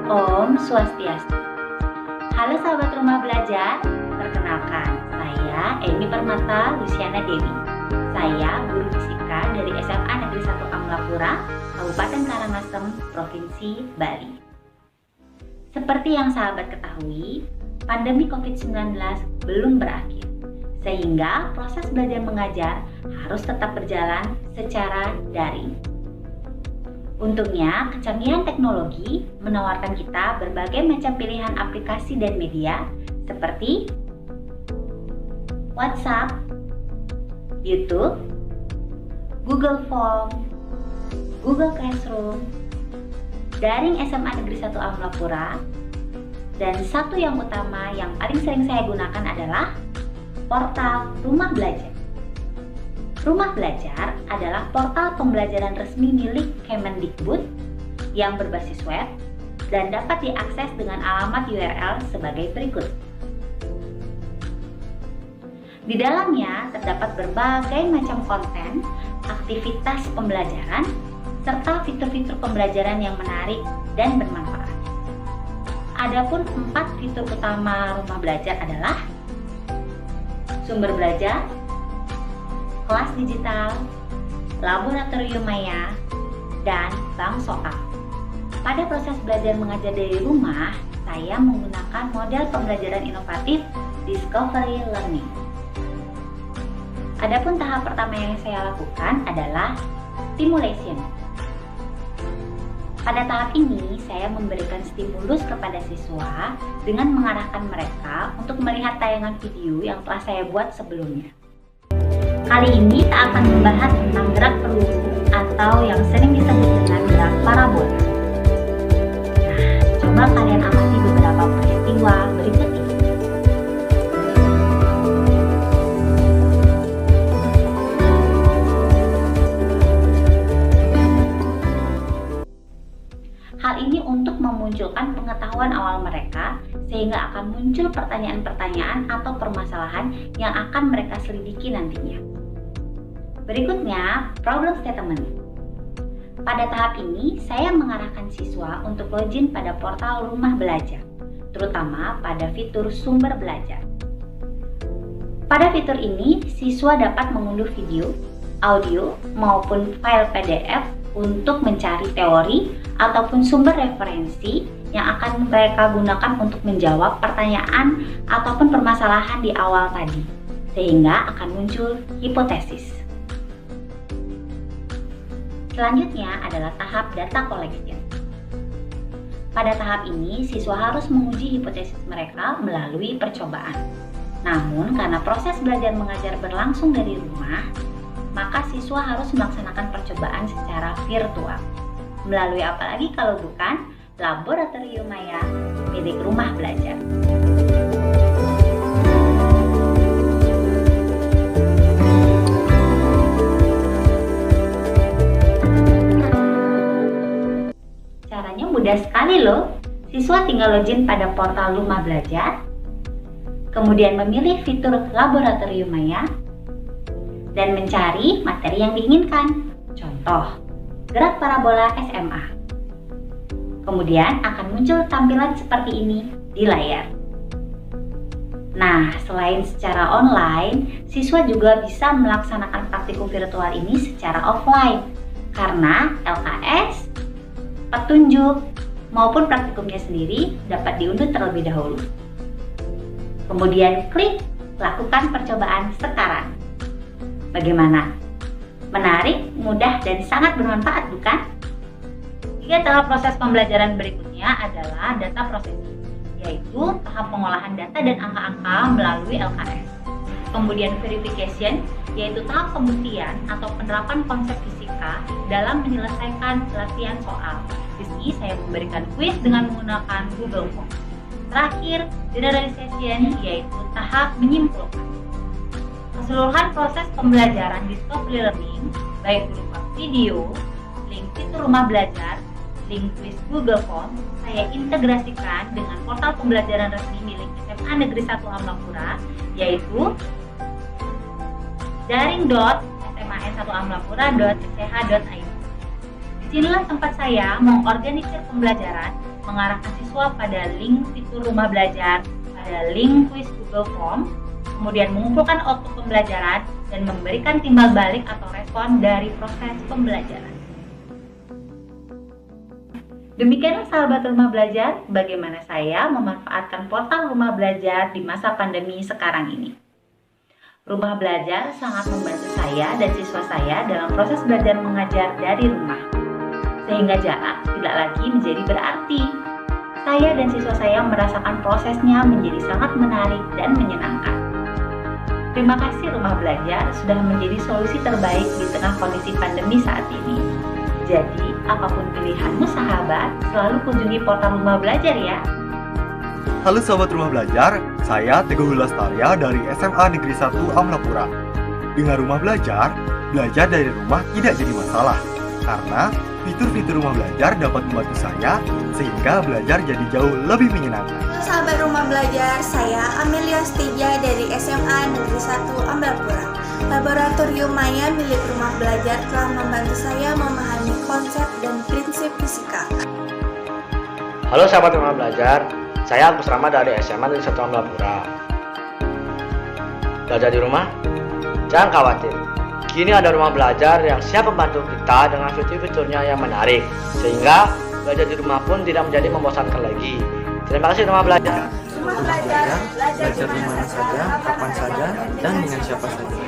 Om Swastiastu. Halo sahabat rumah belajar, perkenalkan saya Emi Permata Luciana Dewi. Saya guru fisika dari SMA Negeri 1 Amlapura, Kabupaten Karangasem, Provinsi Bali. Seperti yang sahabat ketahui, pandemi COVID-19 belum berakhir, sehingga proses belajar mengajar harus tetap berjalan secara daring. Untungnya, kecanggihan teknologi menawarkan kita berbagai macam pilihan aplikasi dan media seperti WhatsApp, YouTube, Google Form, Google Classroom, daring SMA Negeri 1 Amlapura, dan satu yang utama yang paling sering saya gunakan adalah portal Rumah Belajar. Rumah Belajar adalah portal pembelajaran resmi milik Kemendikbud yang berbasis web dan dapat diakses dengan alamat URL sebagai berikut. Di dalamnya terdapat berbagai macam konten, aktivitas pembelajaran, serta fitur-fitur pembelajaran yang menarik dan bermanfaat. Adapun 4 fitur utama Rumah Belajar adalah sumber belajar, kelas digital, laboratorium maya, dan bank soal. Pada proses belajar mengajar dari rumah, saya menggunakan model pembelajaran inovatif Discovery Learning. Adapun tahap pertama yang saya lakukan adalah stimulation. Pada tahap ini, saya memberikan stimulus kepada siswa dengan mengarahkan mereka untuk melihat tayangan video yang telah saya buat sebelumnya. Kali ini kita akan membahas tentang gerak peluru atau yang sering disebut dengan gerak parabola. Nah, coba kalian amati beberapa peristiwa berikut ini. Hal ini untuk memunculkan pengetahuan awal mereka sehingga akan muncul pertanyaan-pertanyaan atau permasalahan yang akan mereka selidiki nantinya. Berikutnya, problem statement. Pada tahap ini, saya mengarahkan siswa untuk login pada portal Rumah Belajar, terutama pada fitur sumber belajar. Pada fitur ini, siswa dapat mengunduh video, audio, maupun file PDF untuk mencari teori ataupun sumber referensi yang akan mereka gunakan untuk menjawab pertanyaan ataupun permasalahan di awal tadi, sehingga akan muncul hipotesis. Selanjutnya adalah tahap data collection. Pada tahap ini, siswa harus menguji hipotesis mereka melalui percobaan. Namun, karena proses belajar mengajar berlangsung dari rumah, maka siswa harus melaksanakan percobaan secara virtual. Melalui apa lagi kalau bukan laboratorium maya milik Rumah Belajar. Caranya mudah sekali loh. Siswa tinggal login pada portal Rumah Belajar, kemudian memilih fitur laboratorium maya, dan mencari materi yang diinginkan. Contoh, gerak parabola SMA. Kemudian akan muncul tampilan seperti ini di layar. Nah, selain secara online, siswa juga bisa melaksanakan praktikum virtual ini secara offline karena LKS, petunjuk, maupun praktikumnya sendiri dapat diunduh terlebih dahulu. Kemudian klik lakukan percobaan sekarang. Bagaimana? Menarik, mudah, dan sangat bermanfaat, bukan? Tiga tahap proses pembelajaran berikutnya adalah data processing, yaitu tahap pengolahan data dan angka-angka melalui LKS. Kemudian verification, yaitu tahap pembuktian atau penerapan konsep fisika dalam menyelesaikan latihan soal. Di sini saya memberikan kuis dengan menggunakan Google Form. Terakhir, generalization, yaitu tahap menyimpulkan. Keseluruhan proses pembelajaran Discovery Learning, baik berupa video, link fitur Rumah Belajar, link kuis Google Form, saya integrasikan dengan portal pembelajaran resmi milik SMA Negeri 1 Amlapura, yaitu daring.smas1amlapura.sch.id. Disinilah tempat saya mengorganisir pembelajaran mengarahkan siswa pada link fitur rumah belajar, pada link kuis Google Form, kemudian mengumpulkan output pembelajaran dan memberikan timbal balik atau respon dari proses pembelajaran. Demikianlah sahabat rumah belajar, bagaimana saya memanfaatkan portal rumah belajar di masa pandemi sekarang ini. Rumah belajar sangat membantu saya dan siswa saya dalam proses belajar mengajar dari rumah, sehingga jarak tidak lagi menjadi berarti. Saya dan siswa saya merasakan prosesnya menjadi sangat menarik dan menyenangkan. Terima kasih rumah belajar sudah menjadi solusi terbaik di tengah kondisi pandemi saat ini. Jadi, apapun pilihanmu sahabat, selalu kunjungi portal rumah belajar ya. Halo sahabat rumah belajar, saya Teguh Lestaria dari SMA Negeri 1 Amlapura. Dengan rumah belajar dari rumah tidak jadi masalah, karena fitur-fitur rumah belajar dapat membantu saya sehingga belajar jadi jauh lebih menyenangkan. Halo sahabat rumah belajar, saya Amelia Stija dari SMA Negeri 1 Amlapura. Laboratorium Maya milik rumah belajar telah membantu saya memahami konsep dan prinsip fisika. Halo sahabat rumah belajar, saya Agus Rama dari SMA Negeri 1 Amlapura. Belajar di rumah? Jangan khawatir, kini ada rumah belajar yang siap membantu kita dengan fitur-fiturnya yang menarik, sehingga belajar di rumah pun tidak menjadi membosankan lagi. Terima kasih rumah belajar. Rumah belajar, belajar di mana saja, kapan saja, dan dengan siapa saja.